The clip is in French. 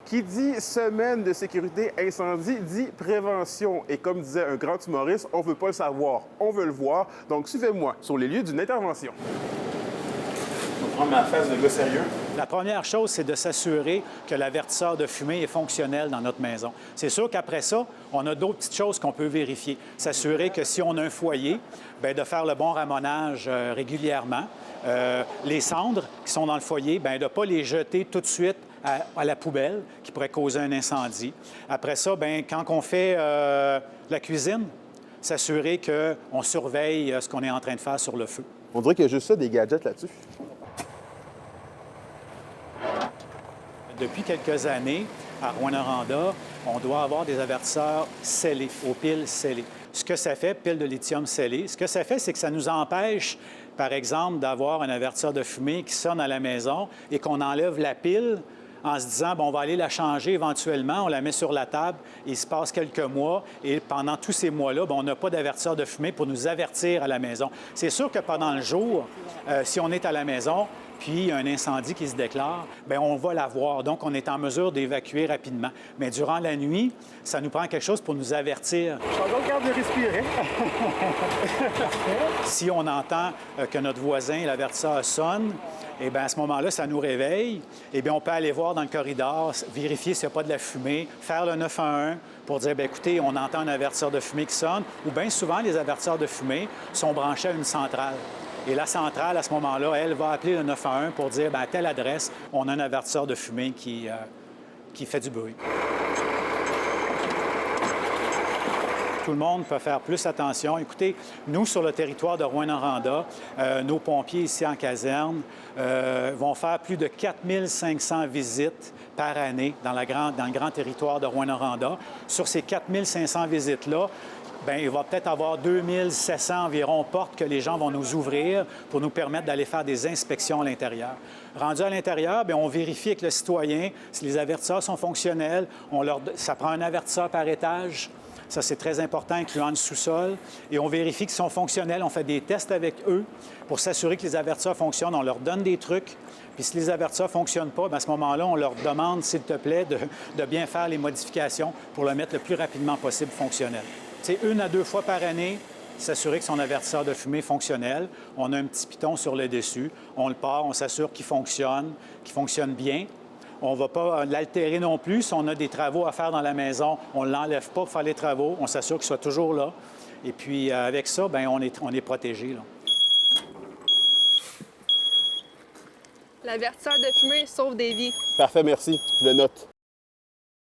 Qui dit semaine de sécurité incendie dit prévention. Et comme disait un grand humoriste, on ne veut pas le savoir, on veut le voir. Donc suivez-moi sur les lieux d'une intervention. Je vais prendre ma face de gars sérieux. La première chose, c'est de s'assurer que l'avertisseur de fumée est fonctionnel dans notre maison. C'est sûr qu'après ça, on a d'autres petites choses qu'on peut vérifier. S'assurer que si on a un foyer, bien, de faire le bon ramonage régulièrement. Les cendres qui sont dans le foyer, bien, de ne pas les jeter tout de suite à la poubelle qui pourrait causer un incendie. Après ça, bien, quand on fait la cuisine, s'assurer qu'on surveille ce qu'on est en train de faire sur le feu. On dirait qu'il y a juste ça, des gadgets là-dessus. Depuis quelques années, à Rouyn-Noranda, on doit avoir des avertisseurs scellés, aux piles scellées. Ce que ça fait, pile de lithium scellée, ce que ça fait, c'est que ça nous empêche, par exemple, d'avoir un avertisseur de fumée qui sonne à la maison et qu'on enlève la pile en se disant, bon, on va aller la changer éventuellement, on la met sur la table, il se passe quelques mois, et pendant tous ces mois-là, bien, on n'a pas d'avertisseur de fumée pour nous avertir à la maison. C'est sûr que pendant le jour, si on est à la maison, puis il y a un incendie qui se déclare, bien, on va l'avoir. Donc, on est en mesure d'évacuer rapidement. Mais durant la nuit, ça nous prend quelque chose pour nous avertir. Je suis encore capable de respirer. Si on entend que notre voisin, l'avertisseur, sonne, eh bien, à ce moment-là, ça nous réveille. Eh bien, on peut aller voir dans le corridor, vérifier s'il n'y a pas de la fumée, faire le 911 pour dire, bien, écoutez, on entend un avertisseur de fumée qui sonne. Ou bien souvent, les avertisseurs de fumée sont branchés à une centrale. Et la centrale, à ce moment-là, elle va appeler le 911 pour dire, bien, à telle adresse, on a un avertisseur de fumée qui fait du bruit. Tout le monde peut faire plus attention. Écoutez, nous, sur le territoire de Rouyn-Noranda, nos pompiers ici en caserne vont faire plus de 4500 visites par année dans le grand territoire de Rouyn-Noranda. Sur ces 4500 visites-là, bien, il va peut-être avoir 2700 environ portes que les gens vont nous ouvrir pour nous permettre d'aller faire des inspections à l'intérieur. Rendu à l'intérieur, bien, on vérifie avec le citoyen si les avertisseurs sont fonctionnels. Ça prend un avertisseur par étage. Ça, c'est très important, incluant le sous-sol. Et on vérifie qu'ils sont fonctionnels. On fait des tests avec eux pour s'assurer que les avertisseurs fonctionnent. On leur donne des trucs. Puis si les avertisseurs ne fonctionnent pas, bien, à ce moment-là, on leur demande, s'il te plaît, de bien faire les modifications pour le mettre le plus rapidement possible fonctionnel. C'est 1 à 2 fois par année, s'assurer que son avertisseur de fumée est fonctionnel. On a un petit piton sur le dessus. On le part, on s'assure qu'il fonctionne bien. On ne va pas l'altérer non plus. Si on a des travaux à faire dans la maison, on ne l'enlève pas pour faire les travaux. On s'assure qu'il soit toujours là. Et puis, avec ça, bien, on est protégé, là. L'avertisseur de fumée sauve des vies. Parfait, merci. Je le note.